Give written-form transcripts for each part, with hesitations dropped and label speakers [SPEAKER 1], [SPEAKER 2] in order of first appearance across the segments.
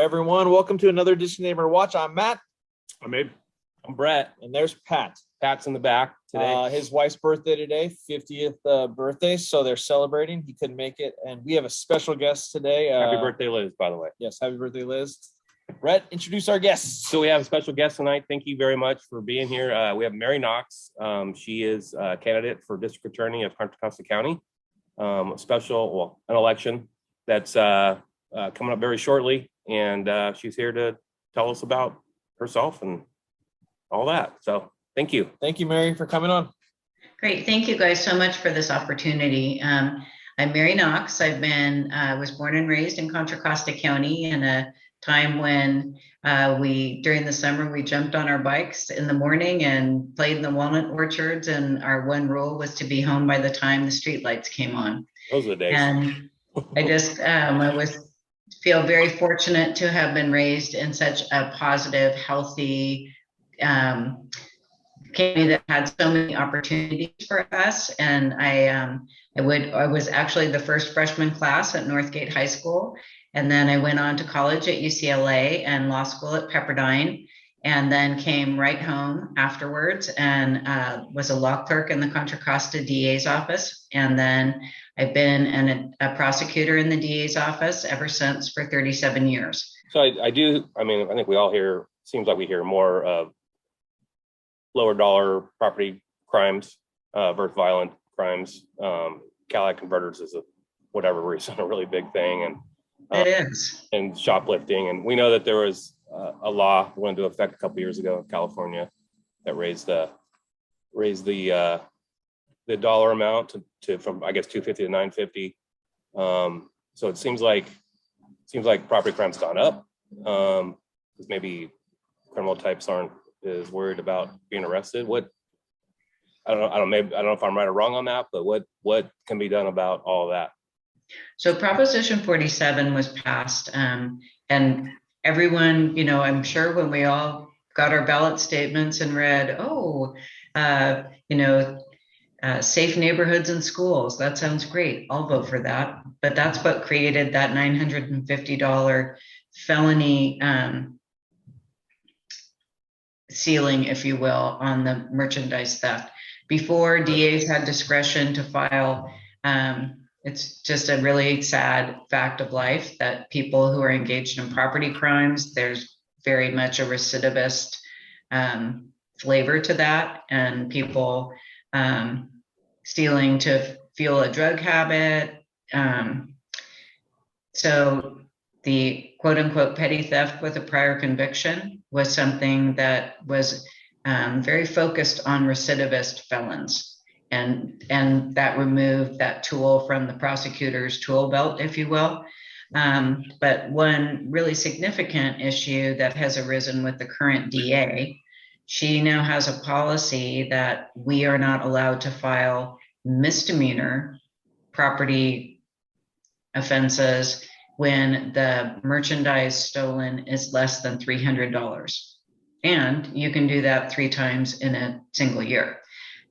[SPEAKER 1] everyone. Welcome to another edition of Neighbor Watch. I'm Matt.
[SPEAKER 2] I'm Abe. I'm Brett.
[SPEAKER 1] And there's Pat.
[SPEAKER 2] Pat's in the back today.
[SPEAKER 1] His wife's birthday today, 50th birthday. So they're celebrating. He couldn't make it. And we have a special guest today.
[SPEAKER 2] Happy birthday, Liz, by the way.
[SPEAKER 1] Yes, happy birthday, Liz. Brett, introduce our guests.
[SPEAKER 2] So we have a special guest tonight. Thank you very much for being here. We have Mary Knox. She is a candidate for district attorney of Contra Costa County. An election that's coming up very shortly. And she's here to tell us about herself and all that. So thank you.
[SPEAKER 1] Thank you, Mary, for coming on.
[SPEAKER 3] Great. Thank you guys so much for this opportunity. I'm Mary Knox. Was born and raised in Contra Costa County in a time when during the summer, we jumped on our bikes in the morning and played in the walnut orchards. And our one rule was to be home by the time the streetlights came on.
[SPEAKER 2] Those are the days.
[SPEAKER 3] And I feel very fortunate to have been raised in such a positive, healthy county that had so many opportunities for us. And I was actually the first freshman class at Northgate High School. And then I went on to college at UCLA and law school at Pepperdine, and then came right home afterwards and was a law clerk in the Contra Costa DA's office. And then I've been a prosecutor in the DA's office ever since for 37 years.
[SPEAKER 2] So I think we all hear, seems like we hear more of lower dollar property crimes versus violent crimes. Catalytic converters is whatever reason, a really big thing. And
[SPEAKER 3] it is.
[SPEAKER 2] And shoplifting. And we know that there was a law that went into effect a couple of years ago in California that raised the dollar amount to from I guess $250 to $950. So it seems like property crime's gone up. Because maybe criminal types aren't as worried about being arrested. I don't know if I'm right or wrong on that, but what can be done about all of that?
[SPEAKER 3] So Proposition 47 was passed, and everyone, I'm sure when we all got our ballot statements and read, safe neighborhoods and schools, that sounds great. I'll vote for that. But that's what created that $950 felony ceiling, if you will, on the merchandise theft. Before, DAs had discretion to file. It's just a really sad fact of life that people who are engaged in property crimes, there's very much a recidivist flavor to that, and people stealing to fuel a drug habit. So the quote unquote petty theft with a prior conviction was something that was very focused on recidivist felons. And that removed that tool from the prosecutor's tool belt, if you will. But one really significant issue that has arisen with the current DA, she now has a policy that we are not allowed to file misdemeanor property offenses when the merchandise stolen is less than $300. And you can do that 3 times in a single year.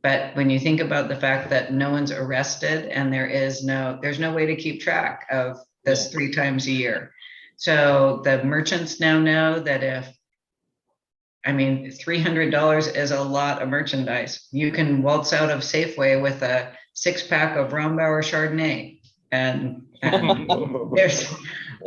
[SPEAKER 3] But when you think about the fact that no one's arrested and there's no way to keep track of this 3 times a year. So the merchants now know that $300 is a lot of merchandise. You can waltz out of Safeway with a 6-pack of Rombauer Chardonnay and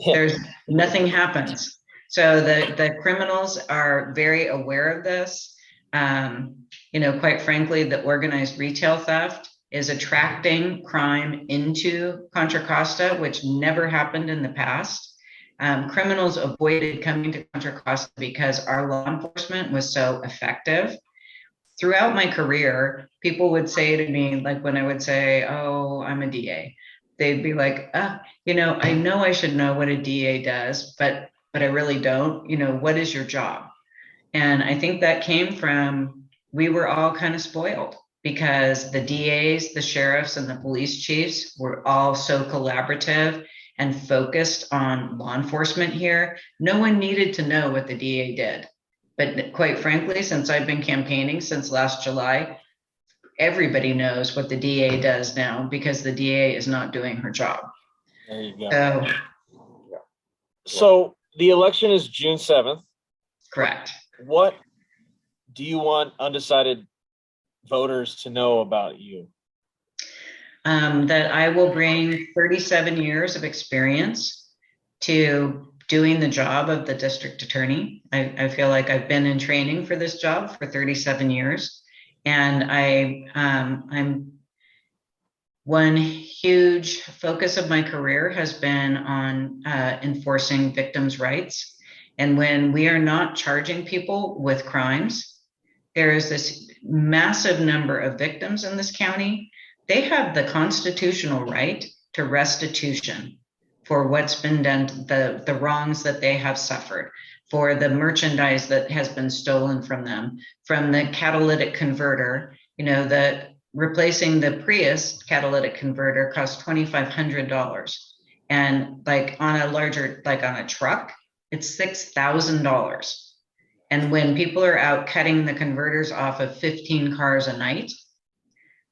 [SPEAKER 3] there's nothing happens. So the criminals are very aware of this. Quite frankly, the organized retail theft is attracting crime into Contra Costa, which never happened in the past. Criminals avoided coming to Contra Costa because our law enforcement was so effective. Throughout my career, people would say to me, like when I would say, "Oh, I'm a DA," they'd be like, I know I should know what a DA does, but I really don't. What is your job? And I think that came from, we were all kind of spoiled because the DAs, the sheriffs, and the police chiefs were all so collaborative and focused on law enforcement here. No one needed to know what the DA did. But quite frankly, since I've been campaigning since last July, everybody knows what the DA does now because the DA is not doing her job.
[SPEAKER 1] There you go.
[SPEAKER 3] So
[SPEAKER 1] So The election is June 7th.
[SPEAKER 3] Correct.
[SPEAKER 1] What do you want undecided voters to know about you?
[SPEAKER 3] That I will bring 37 years of experience to doing the job of the district attorney. I feel like I've been in training for this job for 37 years. And I'm one huge focus of my career has been on enforcing victims' rights. And when we are not charging people with crimes, there is this massive number of victims in this county. They have the constitutional right to restitution for what's been done, the wrongs that they have suffered, for the merchandise that has been stolen from them, from the catalytic converter. The replacing the Prius catalytic converter costs $2,500. And like on a larger, like on a truck, it's $6,000. And when people are out cutting the converters off of 15 cars a night,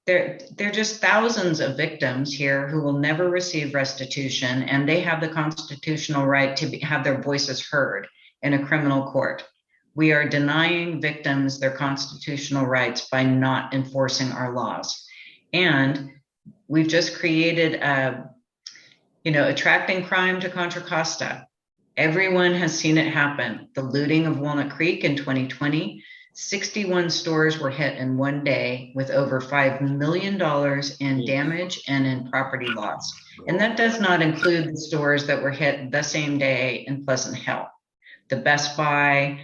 [SPEAKER 3] there are just thousands of victims here who will never receive restitution, and they have the constitutional right to have their voices heard in a criminal court. We are denying victims their constitutional rights by not enforcing our laws. And we've just created attracting crime to Contra Costa. Everyone has seen it happen. The looting of Walnut Creek in 2020, 61 stores were hit in one day with over $5 million in damage and in property loss. And that does not include the stores that were hit the same day in Pleasant Hill. The Best Buy,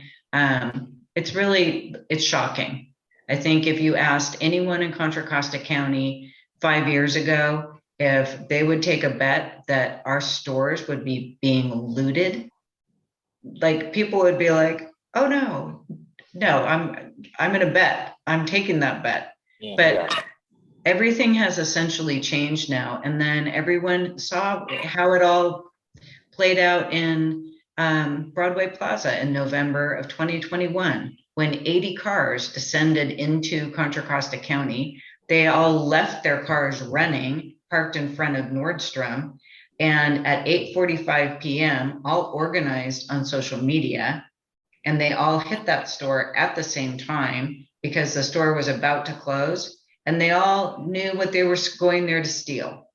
[SPEAKER 3] it's shocking. I think if you asked anyone in Contra Costa County 5 years ago, if they would take a bet that our stores would be being looted, like people would be like, oh no, I'm going to bet. I'm taking that bet. Yeah. But everything has essentially changed now. And then everyone saw how it all played out in Broadway Plaza in November of 2021, when 80 cars descended into Contra Costa County. They all left their cars running, parked in front of Nordstrom. And at 8:45 p.m., all organized on social media, and they all hit that store at the same time because the store was about to close, and they all knew what they were going there to steal.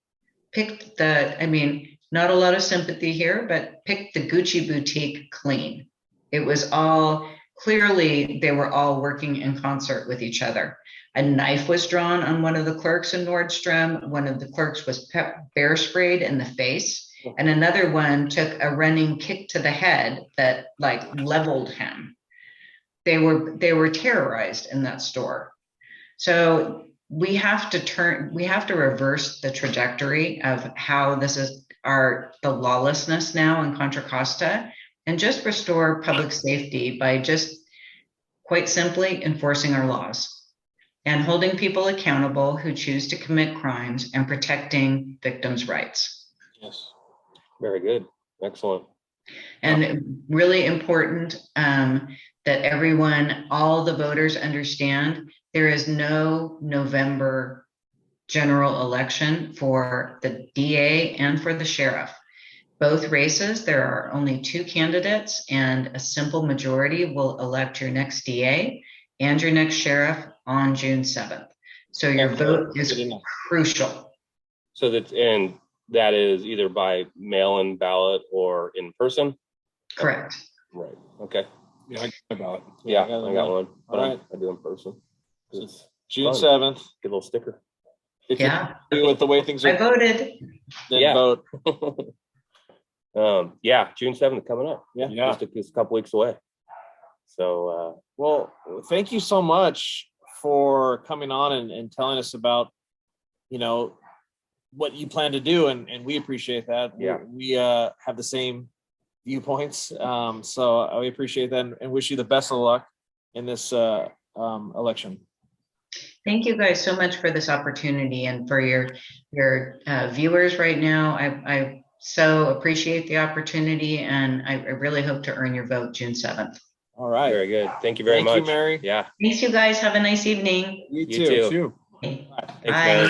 [SPEAKER 3] Not a lot of sympathy here, but picked the Gucci boutique clean. It was all clearly, they were all working in concert with each other. A knife was drawn on one of the clerks in Nordstrom. One of the clerks was bear sprayed in the face, and another one took a running kick to the head that leveled him. They were terrorized in that store. So we have to reverse the trajectory of how this is the lawlessness now in Contra Costa, and just restore public safety by just quite simply enforcing our laws and holding people accountable who choose to commit crimes and protecting victims' rights.
[SPEAKER 2] Yes. Very good. Excellent.
[SPEAKER 3] And really important that everyone, all the voters understand there is no November general election for the DA and for the sheriff. Both races, there are only two candidates, and a simple majority will elect your next DA and your next sheriff on June 7th. So your vote is crucial.
[SPEAKER 2] So that is either by mail-in ballot or in person?
[SPEAKER 3] Correct.
[SPEAKER 2] Right. Okay.
[SPEAKER 1] Yeah, I got a ballot.
[SPEAKER 2] Yeah, I got one. But
[SPEAKER 1] All right.
[SPEAKER 2] I do in person. It's
[SPEAKER 1] June
[SPEAKER 2] fun.
[SPEAKER 1] 7th.
[SPEAKER 2] Get a little sticker.
[SPEAKER 1] If you with the way things are,
[SPEAKER 3] I voted.
[SPEAKER 1] then vote.
[SPEAKER 2] June 7th coming up.
[SPEAKER 1] Yeah.
[SPEAKER 2] Just a couple weeks away. So,
[SPEAKER 1] well, thank you so much for coming on and telling us about, what you plan to do. And we appreciate that.
[SPEAKER 2] Yeah.
[SPEAKER 1] We have the same viewpoints. So we appreciate that and wish you the best of luck in this election.
[SPEAKER 3] Thank you guys so much for this opportunity and for your viewers right now. I so appreciate the opportunity, and I really hope to earn your vote June 7th.
[SPEAKER 1] All right.
[SPEAKER 2] Very good. Thank you very much.
[SPEAKER 1] Thank you, Mary.
[SPEAKER 2] Yeah.
[SPEAKER 3] Thanks, you guys. Have a nice evening.
[SPEAKER 1] You
[SPEAKER 2] too.
[SPEAKER 1] too.
[SPEAKER 3] Bye.
[SPEAKER 2] Thanks, Mary.